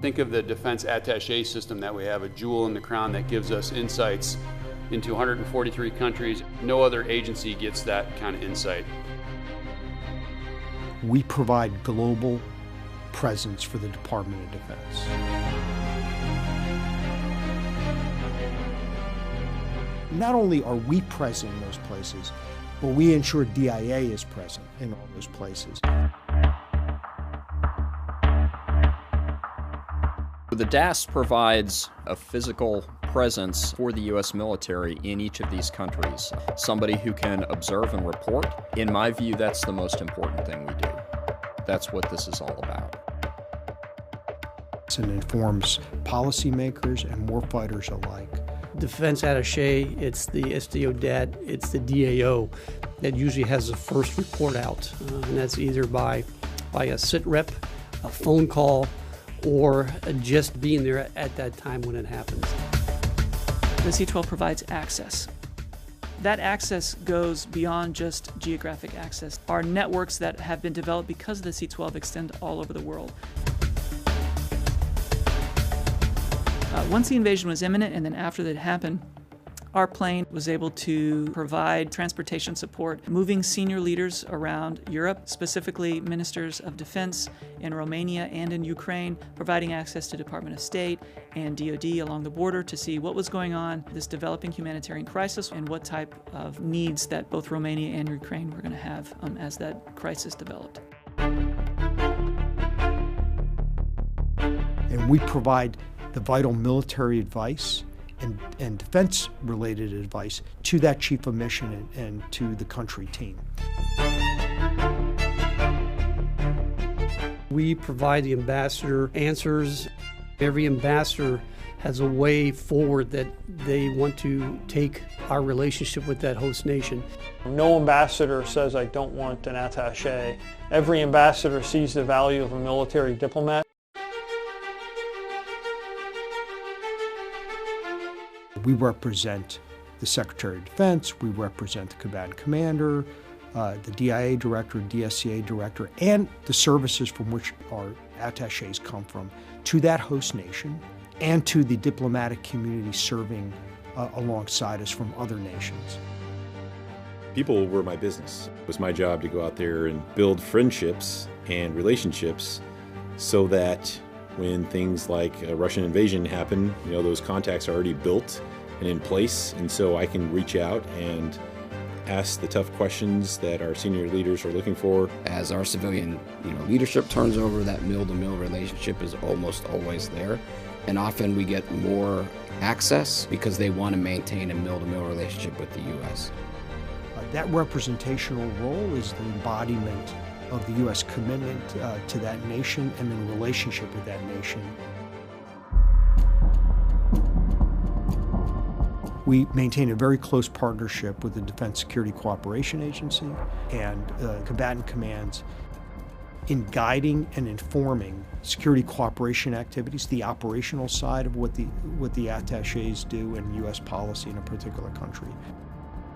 Think of the Defense Attache system that we have, a jewel in the crown that gives us insights into 143 countries. No other agency gets that kind of insight. We provide global presence for the Department of Defense. Not only are we present in those places, but we ensure DIA is present in all those places. The DAS provides a physical presence for the U.S. military in each of these countries. Somebody who can observe and report. In my view, that's the most important thing we do. That's what this is all about. It informs policymakers and warfighters alike. Defense Attache, it's the SDODET, it's the DAO that usually has the first report out. And that's either by a sit rep, a phone call, or just being there at that time when it happens. The C-12 provides access. That access goes beyond just geographic access. Our networks that have been developed because of the C-12 extend all over the world. Once the invasion was imminent and then after that happened, our plane was able to provide transportation support, moving senior leaders around Europe, specifically ministers of defense in Romania and in Ukraine, providing access to Department of State and DoD along the border to see what was going on, this developing humanitarian crisis, and what type of needs that both Romania and Ukraine were going to have as that crisis developed. And we provide the vital military advice and defense-related advice to that chief of mission and to the country team. We provide the ambassador answers. Every ambassador has a way forward that they want to take our relationship with that host nation. No ambassador says, I don't want an attaché. Every ambassador sees the value of a military diplomat. We represent the Secretary of Defense, we represent the combatant commander, the DIA director, DSCA director, and the services from which our attachés come from, to that host nation and to the diplomatic community serving alongside us from other nations. People were my business. It was my job to go out there and build friendships and relationships so that when things like a Russian invasion happen, those contacts are already built and in place, and so I can reach out and ask the tough questions that our senior leaders are looking for. As our civilian leadership turns over, that mill-to-mill relationship is almost always there, and often we get more access because they want to maintain a mill-to-mill relationship with the U.S. That representational role is the embodiment of the U.S. commitment to that nation and the relationship with that nation. We maintain a very close partnership with the Defense Security Cooperation Agency and combatant commands in guiding and informing security cooperation activities, the operational side of what the attachés do in U.S. policy in a particular country.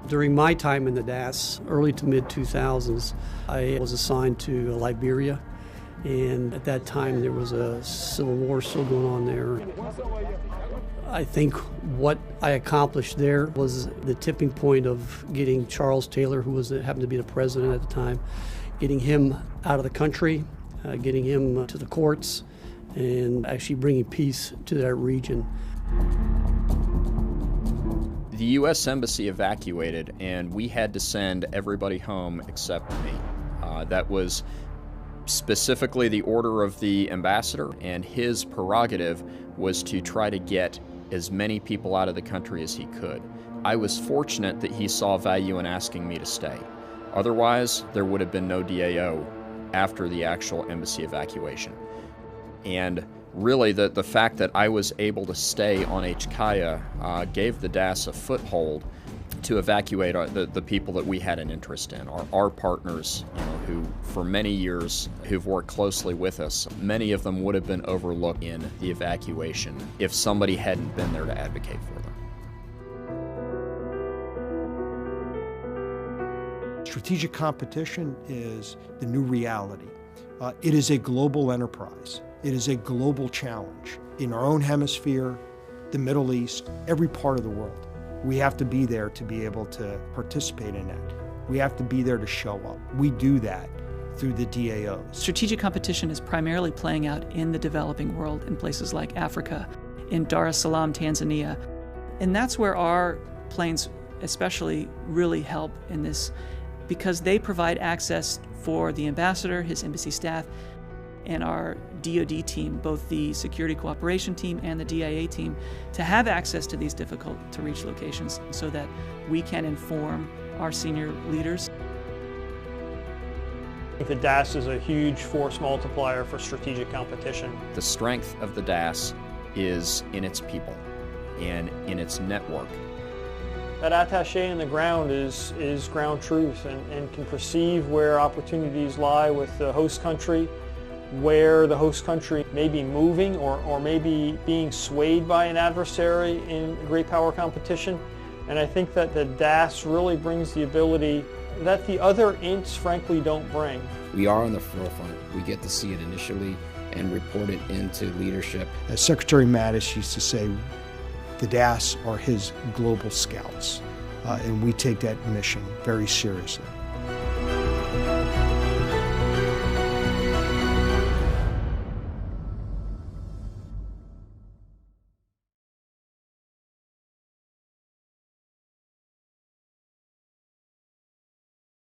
During my time in the DAS, early to mid-2000s, I was assigned to Liberia, and at that time there was a civil war still going on there. I think what I accomplished there was the tipping point of getting Charles Taylor, who happened to be the president at the time, getting him out of the country, getting him to the courts, and actually bringing peace to that region. The U.S. Embassy evacuated, and we had to send everybody home except me. That was specifically the order of the ambassador, and his prerogative was to try to get as many people out of the country as he could. I was fortunate that he saw value in asking me to stay. Otherwise, there would have been no DAO after the actual embassy evacuation. And really, the fact that I was able to stay on HKIA gave the DAS a foothold to evacuate the people that we had an interest in, our partners, who for many years who've worked closely with us. Many of them would have been overlooked in the evacuation if somebody hadn't been there to advocate for them. Strategic competition is the new reality. It is a global enterprise. It is a global challenge in our own hemisphere, the Middle East, every part of the world. We have to be there to be able to participate in that. We have to be there to show up. We do that through the DAOs. Strategic competition is primarily playing out in the developing world, in places like Africa, in Dar es Salaam, Tanzania. And that's where our planes especially really help in this, because they provide access for the ambassador, his embassy staff, and our DoD team, both the security cooperation team and the DIA team, to have access to these difficult to reach locations so that we can inform our senior leaders. The DAS is a huge force multiplier for strategic competition. The strength of the DAS is in its people and in its network. That attaché on the ground is ground truth and can perceive where opportunities lie with the host country, where the host country may be moving or may be being swayed by an adversary in great power competition. And I think that the DAS really brings the ability that the other INTs frankly don't bring. We are on the forefront. We get to see it initially and report it into leadership. As Secretary Mattis used to say, the DAS are his global scouts, and we take that mission very seriously.